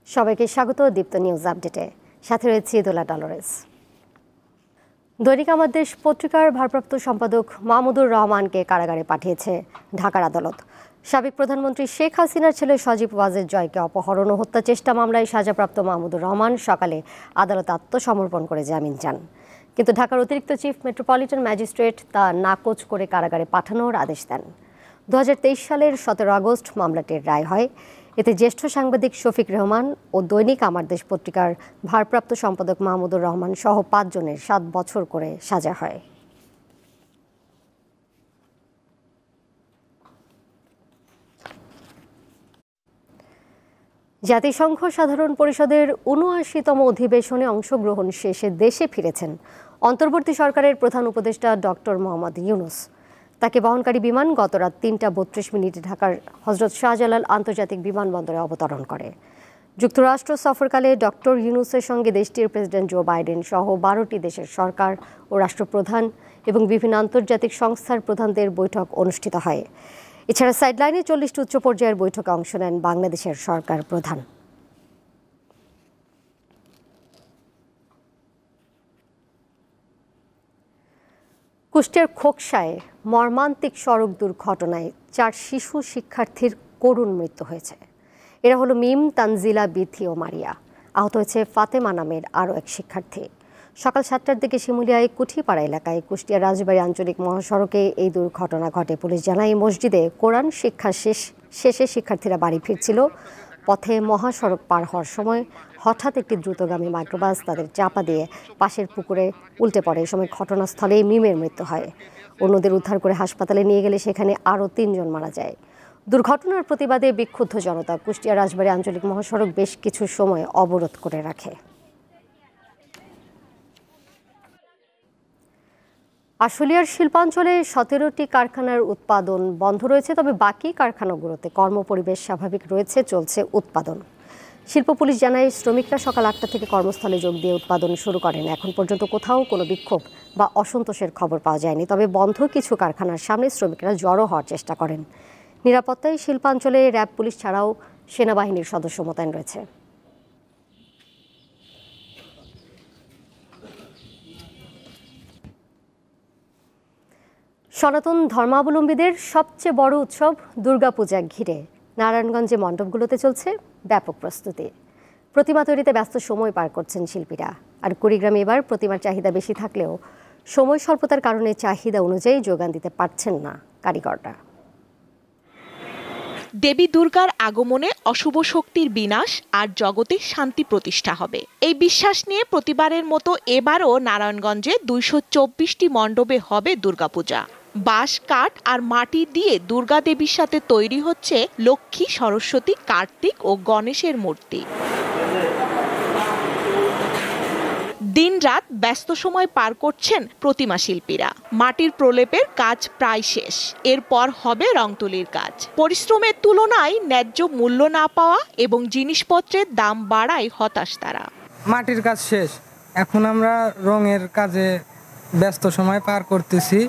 সবাইকে স্বাগত দীপ্ত নিউজ আপডেটে। সাথে রয়েছে দোলা ডলরেস। দৈনিক আমার দেশ পত্রিকার ভারপ্রাপ্ত সম্পাদক মাহমুদুর রহমানকে কারাগারে পাঠিয়েছে ঢাকার আদালত। সাবেক প্রধানমন্ত্রী শেখ হাসিনার ছেলে সজীব ওয়াজেদ জয়কে অপহরণ ও হত্যা চেষ্টা মামলায় সাজাপ্রাপ্ত মাহমুদুর রহমান সকালে আদালতে আত্মসমর্পণ করে জামিন চান, কিন্তু ঢাকার অতিরিক্ত চিফ মেট্রোপলিটন ম্যাজিস্ট্রেট তা নাকচ করে কারাগারে পাঠানোর আদেশ দেন। 2023 সালের 17 আগস্ট মামলাটির রায় হয়। এতে জ্যেষ্ঠ সাংবাদিক শফিক রহমান ও দৈনিক আমার দেশ পত্রিকার ভারপ্রাপ্ত সম্পাদক মাহমুদুর রহমান সহ 5 জনের 7 বছর করে সাজা হয়। জাতিসংঘ সাধারণ পরিষদের ৭৯তম অধিবেশনে অংশগ্রহণ শেষে দেশে ফিরেছেন অন্তর্বর্তী সরকারের প্রধান উপদেষ্টা ডক্টর মোহাম্মদ ইউনূস। তাকে বহনকারী বিমান গত রাত ৩টা ৩২ ঢাকার হজরত শাহজালাল আন্তর্জাতিক বিমানবন্দরে অবতরণ করে। যুক্তরাষ্ট্র সফরকালে ডক্টর ইউনূসের সঙ্গে দেশটির প্রেসিডেন্ট জো বাইডেন সহ 12টি দেশের সরকার ও রাষ্ট্রপ্রধান এবং বিভিন্ন আন্তর্জাতিক সংস্থার প্রধানদের বৈঠক অনুষ্ঠিত হয়। এছাড়া সাইডলাইনে 40টি উচ্চ পর্যায়ের বৈঠকে অংশ নেন বাংলাদেশের সরকার প্রধান। কুষ্টিয়ার খোকসায় মর্মান্তিক সড়ক দুর্ঘটনায় 4 শিশু শিক্ষার্থীর করুণ মৃত্যু হয়েছে। এরা হলো মিম, তানজিলা, বিথি ও মারিয়া। আহত হয়েছে ফাতেমা নামের আরও এক শিক্ষার্থী। সকাল 7টার দিকে শিমুলিয়ায় কুঠিপাড়া এলাকায় কুষ্টিয়া রাজবাড়ী আঞ্চলিক মহাসড়কে এই দুর্ঘটনা ঘটে। পুলিশ জানায় মসজিদে কোরআন শিক্ষা শেষে শিক্ষার্থীরা বাড়ি ফিরছিল। পথে মহাসড়ক পার হওয়ার সময় হঠাৎ একটি দ্রুতগামী মাইক্রোবাস তাদের চাপা দিয়ে পাশের পুকুরে উল্টে পড়ে। এই সময় ঘটনাস্থলেই মিমের মৃত্যু হয়। অন্যদের উদ্ধার করে হাসপাতালে নিয়ে গেলে সেখানে আরও 3 জন মারা যায়। দুর্ঘটনার প্রতিবাদে বিক্ষুব্ধ জনতা কুষ্টিয়া রাজবাড়ী আঞ্চলিক মহাসড়ক বেশ কিছু সময় অবরোধ করে রাখে। আশুলিয়ার শিল্পাঞ্চলে 17টি কারখানার উৎপাদন বন্ধ রয়েছে, তবে বাকি কারখানাগুলোতে কর্মপরিবেশ স্বাভাবিক রয়েছে, চলছে উৎপাদন। শিল্প পুলিশ জানায় শ্রমিকরা সকাল 8টা থেকে কর্মস্থলে যোগ দিয়ে উৎপাদন শুরু করেন। এখন পর্যন্ত কোথাও কোনো বিক্ষোভ বা অসন্তোষের খবর পাওয়া যায়নি, তবে বন্ধ কিছু কারখানার সামনে শ্রমিকরা জড়ো হওয়ার চেষ্টা করেন। নিরাপত্তায় শিল্পাঞ্চলে র্যাব, পুলিশ ছাড়াও সেনাবাহিনীর সদস্য মোতায়েন রয়েছে। সনাতন ধর্মাবলম্বীদের সবচেয়ে বড় উৎসব দুর্গাপূজা ঘিরে নারায়ণগঞ্জে মণ্ডপগুলোতে চলছে ব্যাপক প্রস্তুতি। প্রতিমা তৈরিতে ব্যস্ত সময় পার করছেন শিল্পীরা। আর কুড়িগ্রামে এবার প্রতিমার চাহিদা বেশি থাকলেও সময় স্বল্পতার কারণে চাহিদা অনুযায়ী যোগান দিতে পারছেন না কারিগররা। দেবী দুর্গার আগমনে অশুভ শক্তির বিনাশ আর জগতে শান্তি প্রতিষ্ঠা হবে, এই বিশ্বাস নিয়ে প্রতিবারের মতো এবারও নারায়ণগঞ্জে 224টি মণ্ডপে হবে দুর্গাপূজা। বাঁশ, কাঠ আর মাটি দিয়ে দুর্গা দেবীর সাথে তৈরি হচ্ছে লক্ষ্মী, সরস্বতী, কার্তিক ও গণেশের মূর্তি। দিনরাত ব্যস্ত সময় পার করছেন প্রতিমা শিল্পীরা। মাটির প্রলেপের কাজ প্রায় শেষ, এরপর হবে রং তুলির কাজ। পরিশ্রমের তুলনায় ন্যায্য মূল্য না পাওয়া এবং জিনিসপত্রের দাম বাড়ায় হতাশ তারা। মাটির কাজ শেষ, এখন আমরা রঙের কাজে ব্যস্ত সময় পার করতেছি।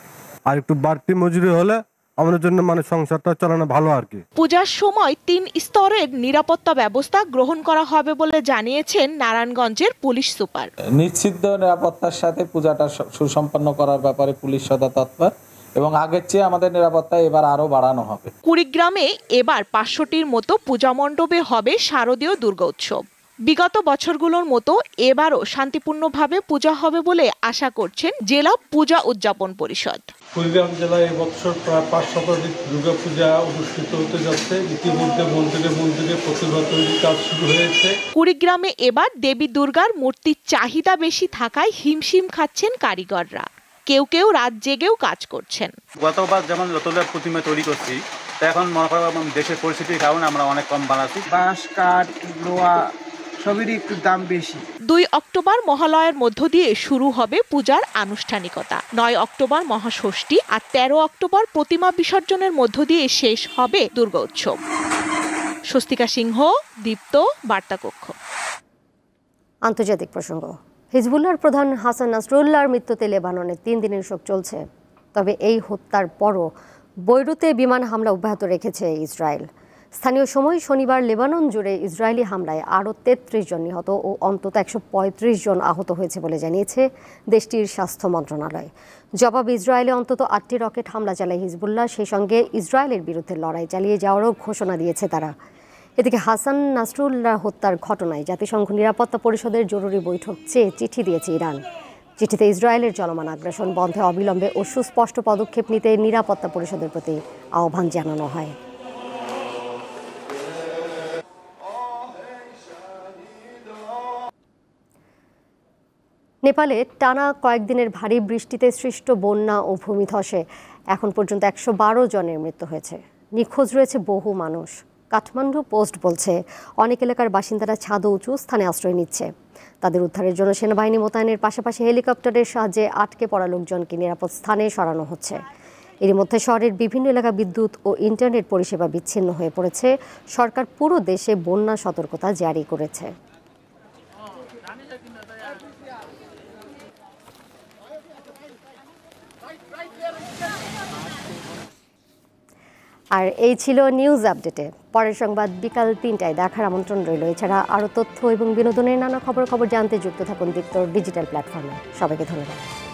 আর একটু বাড়তি মজুরি হলে আমাদের জন্য সংসারটা চালানো ভালো আর কি। পূজার সময় 3 স্তরের নিরাপত্তা ব্যবস্থা গ্রহণ করা হবে বলে জানিয়েছেন নারায়ণগঞ্জের পুলিশ সুপার। নিশ্চিত নিরাপত্তার সাথে পূজাটা সুসম্পন্ন করার ব্যাপারে পুলিশ সদা তৎপর এবং আগের চেয়ে আমাদের নিরাপত্তা এবার আরো বাড়ানো হবে। কুড়িগ্রামে এবার 500টির মতো পূজা মণ্ডপে হবে শারদীয় দুর্গা উৎসব। বিগত বছরগুলোর মতো এবারও শান্তিপূর্ণভাবে পূজা হবে বলে আশা করছেন জেলা পূজা উদযাপন পরিষদ। কুড়িগ্রাম জেলায় এবছর প্রায় 500 দুর্গা পূজা অনুষ্ঠিত হতে যাচ্ছে। ইতিমধ্যে মন্দিরে প্রতিমা তৈরির কাজ শুরু হয়েছে। কুড়িগ্রামে এবার দেবী দুর্গার মূর্তির চাহিদা বেশি থাকায় হিমশিম খাচ্ছেন কারিগররা। কেউ কেউ রাত জেগেও কাজ করছেন। গতবার যেমন যতটা প্রতিমা তৈরি করছি, এখন মনে করা দেশের পরিস্থিতির কারণে আমরা অনেক কম বানাচ্ছি। বাঁশ, কাঠ, লোহা সবেরই একটু দাম বেশি। 2 অক্টোবর মহালয়ার মধ্য দিয়ে শুরু হবে পূজার আনুষ্ঠানিকতা। 9 অক্টোবর মহাষষ্ঠী আর 13 অক্টোবর প্রতিমা বিসর্জনের মধ্য দিয়ে শেষ হবে দুর্গা উৎসব। স্বস্তিকা সিংহ, দীপ্ত, বার্তা কক্ষ। আন্তর্জাতিক প্রসঙ্গ। হিজবুল্লাহর প্রধান হাসান নাসরুল্লাহর মৃত্যুতে লেবাননে 3 দিনের শোক চলছে। তবে এই হত্যার পরও বৈরুতে বিমান হামলা অব্যাহত রেখেছে ইসরায়েল। স্থানীয় সময় শনিবার লেবানন জুড়ে ইসরায়েলি হামলায় আরও ৩৩ জন নিহত ও অন্তত ১৩৫ জন আহত হয়েছে বলে জানিয়েছে দেশটির স্বাস্থ্য মন্ত্রণালয়। জবাব ইসরায়েলে অন্তত ৮টি রকেট হামলা চালায় হিজবুল্লাহ, সেই সঙ্গে ইসরায়েলের বিরুদ্ধে লড়াই চালিয়ে যাওয়ারও ঘোষণা দিয়েছে তারা। এদিকে হাসান নাসরুল্লাহ হত্যার ঘটনায় জাতিসংঘ নিরাপত্তা পরিষদের জরুরি বৈঠক চেয়ে চিঠি দিয়েছে ইরান। চিঠিতে ইসরায়েলের চলমান আগ্রাসন বন্ধে অবিলম্বে ও সুস্পষ্ট পদক্ষেপ নিতে নিরাপত্তা পরিষদের প্রতি আহ্বান জানানো হয়। নেপালে টানা কয়েকদিনের ভারী বৃষ্টিতে সৃষ্ট বন্যা ও ভূমিধসে এখন পর্যন্ত ১১২ জনের মৃত্যু হয়েছে। নিখোঁজ রয়েছে বহু মানুষ। কাঠমান্ডু পোস্ট বলছে অনেক এলাকার বাসিন্দারা ছাদ উঁচু স্থানে আশ্রয় নিচ্ছে। তাদের উদ্ধারের জন্য সেনাবাহিনী মোতায়েনের পাশাপাশি হেলিকপ্টারের সাহায্যে আটকে পড়া লোকজনকে নিরাপদ স্থানে সরানো হচ্ছে। এর মধ্যে শহরের বিভিন্ন এলাকা বিদ্যুৎ ও ইন্টারনেট পরিষেবা বিচ্ছিন্ন হয়ে পড়েছে। সরকার পুরো দেশে বন্যা সতর্কতা জারি করেছে। আর এই ছিল নিউজ আপডেটে। পরের সংবাদ বিকাল ৩টায় দেখার আমন্ত্রণ রইল। এছাড়া আরও তথ্য এবং বিনোদনের নানা খবর জানতে যুক্ত থাকুন দীপ্তর ডিজিটাল প্ল্যাটফর্মে। সবাইকে ধন্যবাদ।